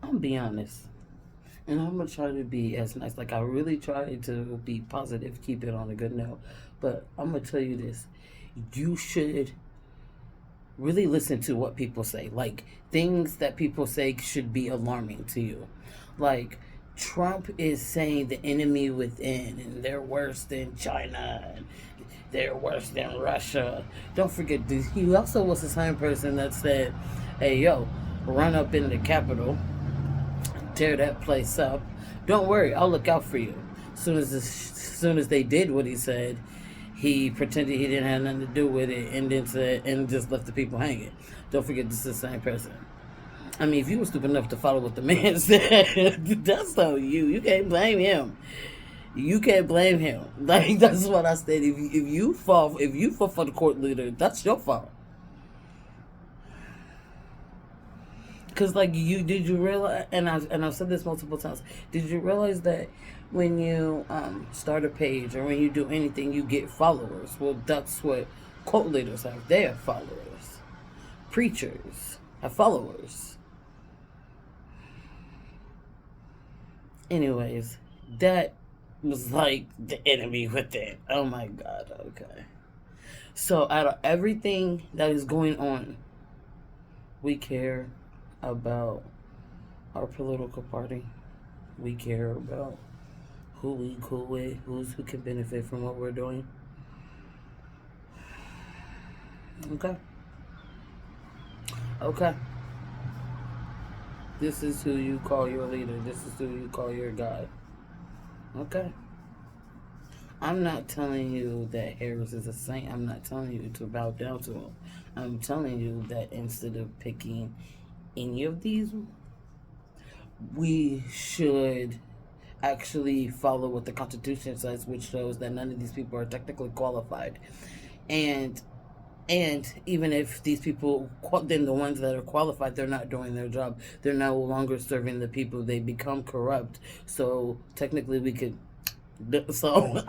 I'm gonna be honest. And I'm gonna try to be as nice. Like I really try to be positive, keep it on a good note. But I'm gonna tell you this: you should really listen to what people say. Like things that people say should be alarming to you. Like Trump is saying the enemy within, and they're worse than China, and they're worse than Russia. Don't forget this. He also was the same person that said, "Hey, yo, run up in the Capitol, tear that place up. Don't worry, I'll look out for you." As soon as they did what he said, he pretended he didn't have nothing to do with it, and then said and just left the people hanging. Don't forget, this is the same person. I mean, if you were stupid enough to follow what the man said, that's on you. You can't blame him. You can't blame him. Like that's what I said. If you fall for the court leader, that's your fault. Because like you realize, and I've said this multiple times. Did you realize that when you start a page or when you do anything, you get followers? Well, that's what cult leaders have. They have followers. Preachers have followers. Anyways, that was like the enemy within. Oh my god. Okay. So out of everything that is going on, we care about our political party. We care about who we cool with, who can benefit from what we're doing. Okay. Okay. This is who you call your leader. This is who you call your God. Okay. I'm not telling you that Harris is a saint. I'm not telling you to bow down to him. I'm telling you that instead of picking any of these, we should actually follow what the Constitution says, which shows that none of these people are technically qualified. And even if these people, then the ones that are qualified, they're not doing their job. They're no longer serving the people. They become corrupt. So technically, we could. So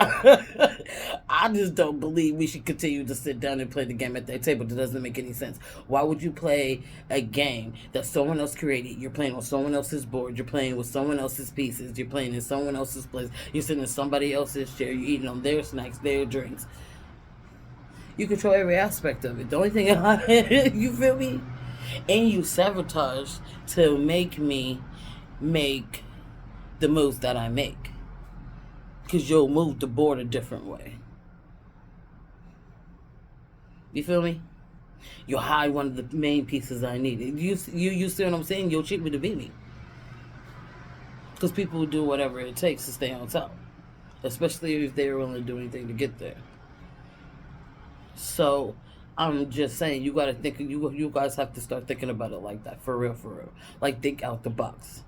I just don't believe we should continue to sit down and play the game at that table. That doesn't make any sense. Why would you play a game that someone else created? You're playing on someone else's board. You're playing with someone else's pieces. You're playing in someone else's place. You're sitting in somebody else's chair. You're eating on their snacks, their drinks. You control every aspect of it. The only thing you feel me? And you sabotage to make me make the moves that I make. Because you'll move the board a different way. You feel me? You'll hide one of the main pieces I needed. You see what I'm saying? You'll cheat me to beat me. Because people will do whatever it takes to stay on top. Especially if they're willing to do anything to get there. So I'm just saying, you gotta think. You guys have to start thinking about it like that, for real, for real. Like think out the box.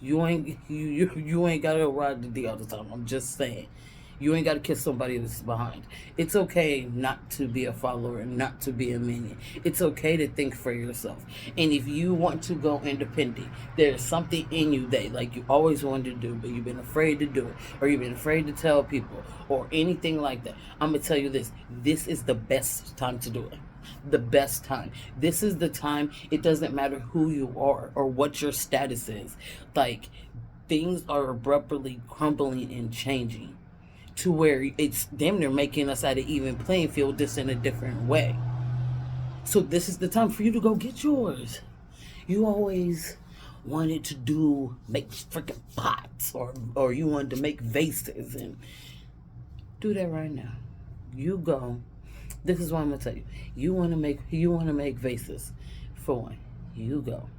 You ain't gotta ride the D all the time. I'm just saying, you ain't gotta kiss somebody that's behind. It's okay not to be a follower and not to be a minion. It's okay to think for yourself. And if you want to go independent, there's something in you that like you always wanted to do, but you've been afraid to do it, or you've been afraid to tell people, or anything like that. I'm gonna tell you this: this is the best time to do it. The best time. This is the time. It doesn't matter who you are or what your status is. Like things are abruptly crumbling and changing to where it's damn near making us at an even playing field, just in a different way. So this is the time for you to go get yours. You always wanted to make freaking pots, or you wanted to make vases, and do that right now. You go. This is what I'm gonna tell you. You wanna make vases. For one, you go.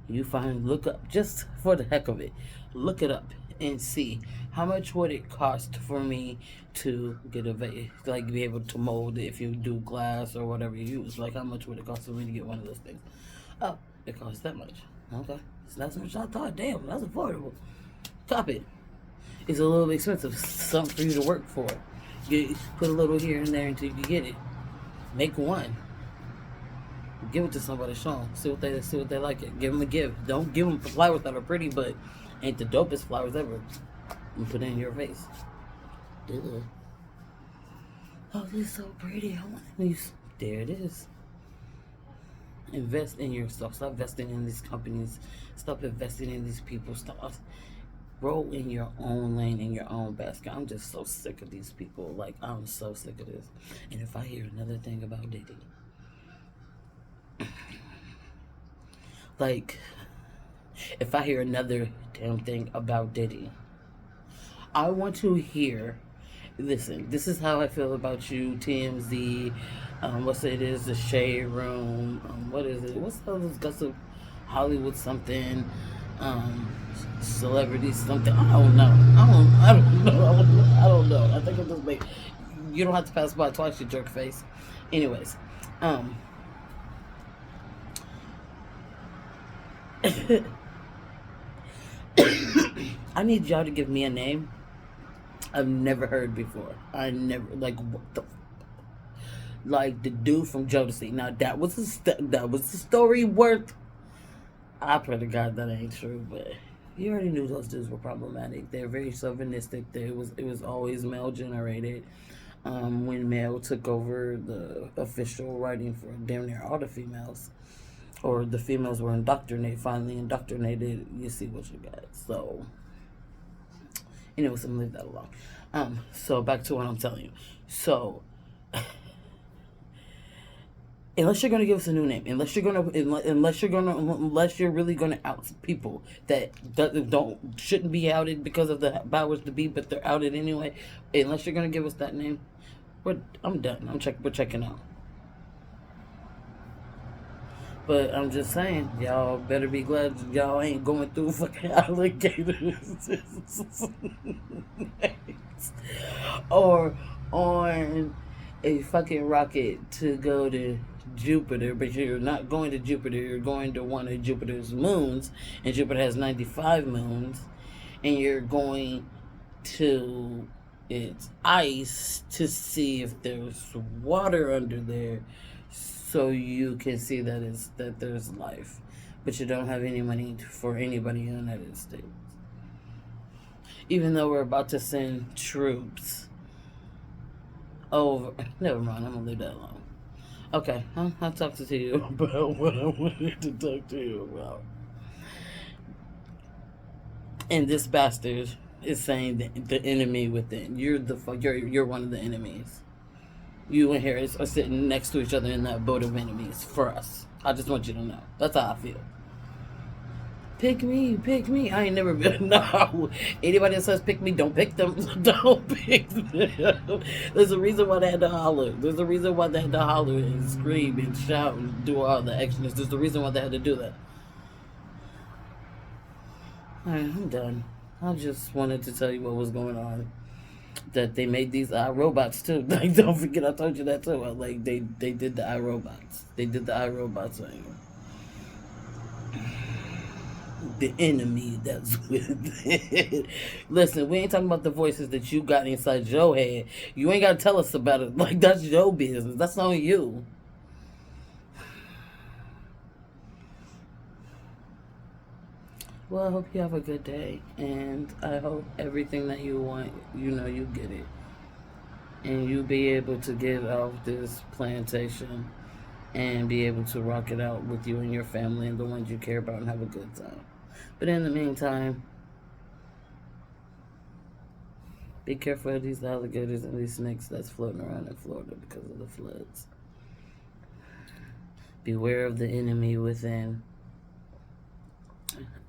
Look up, just for the heck of it. Look it up and see how much would it cost for me to get a vase, like be able to mold it if you do glass or whatever you use. Like how much would it cost for me to get one of those things? Oh, it costs that much. Okay, it's not so much I thought. Damn, that's affordable. Top it. It's a little expensive. Something for you to work for. You put a little here and there until you get it. Make one. Give it to somebody. Show them. See what they like it. Give them a gift. Don't give them flowers that are pretty, but ain't the dopest flowers ever. And put it in your face. Duh. Oh, this is so pretty. I want these. There it is. Invest in yourself. Stop investing in these companies. Stop investing in these people. Stop. Roll in your own lane, in your own basket. I'm just so sick of these people. Like, I'm so sick of this. And if I hear another thing about Diddy, like, if I hear another damn thing about Diddy, I want to hear. Listen, this is how I feel about you, TMZ. What's it is the Shade Room? What is it? What's all this gossip? Hollywood something, celebrity something. I don't know. I don't know. I don't know. I think I'm just like, you don't have to pass by twice, you jerk face. Anyways, I need y'all to give me a name I've never heard before. I never, like, what the, like the dude from Jodeci. Now that was that was the story worth. I pray to God that ain't true, but you already knew those dudes were problematic. They're very chauvinistic. It was always male generated. When male took over the official writing for damn near all the females, or the females were finally indoctrinated. You see what you got. So, anyways, I'm gonna leave that alone. So back to what I'm telling you. So, unless you're gonna give us a new name, unless you're really gonna out people that shouldn't be outed because of the powers to be, but they're outed anyway. Unless you're gonna give us that name, I'm done. We're checking out. But I'm just saying, y'all better be glad y'all ain't going through fucking alligators or on a fucking rocket to go to Jupiter, but you're not going to Jupiter, you're going to one of Jupiter's moons, and Jupiter has 95 moons, and you're going to its ice to see if there's water under there, so you can see that there's life, but you don't have any money for anybody in the United States. Even though we're about to send troops over, never mind. I'm gonna leave that alone. Okay, I'll talk to you about what I wanted to talk to you about. And this bastard is saying that the enemy within. You're one of the enemies. You and Harris are sitting next to each other in that boat of enemies for us. I just want you to know. That's how I feel. Pick me, pick me. I ain't never been. No. Anybody that says pick me, don't pick them. Don't pick them. There's a reason why they had to holler. There's a reason why they had to holler and scream and shout and do all the extras. There's a reason why they had to do that. Alright, I'm done. I just wanted to tell you what was going on. That they made these iRobots too. Like, don't forget, I told you that too. Like, they did the iRobots. They did the iRobots thing. The enemy that's with it. Listen, we ain't talking about the voices that you got inside your head. You ain't got to tell us about it. Like, that's your business. That's on you. Well, I hope you have a good day, and I hope everything that you want, you get it. And you be able to get off this plantation and be able to rock it out with you and your family and the ones you care about and have a good time. But in the meantime, be careful of these alligators and these snakes that's floating around in Florida because of the floods. Beware of the enemy within.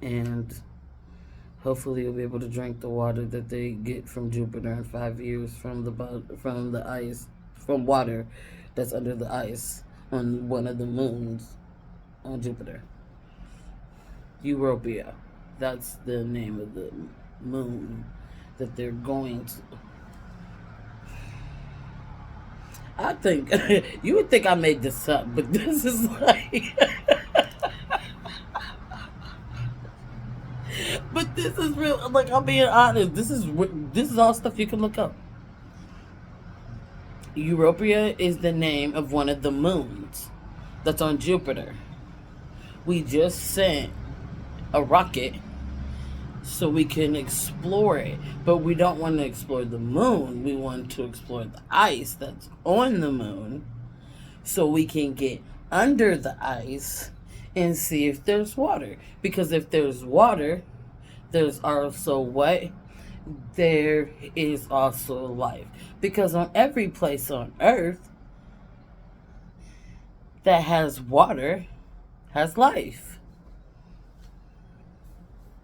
And hopefully you'll be able to drink the water that they get from Jupiter in 5 years from the ice, from water that's under the ice on one of the moons on Jupiter. Europia. That's the name of the moon that they're going to. I think you would think I made this up, but this is like but this is real. Like, I'm being honest. This is all stuff you can look up. Europia is the name of one of the moons that's on Jupiter. We just sent a rocket so we can explore it, but we don't want to explore the moon. We want to explore the ice that's on the moon so we can get under the ice and see if there's water. Because if there's water, there's also what? There is also life. Because on every place on earth that has water has life.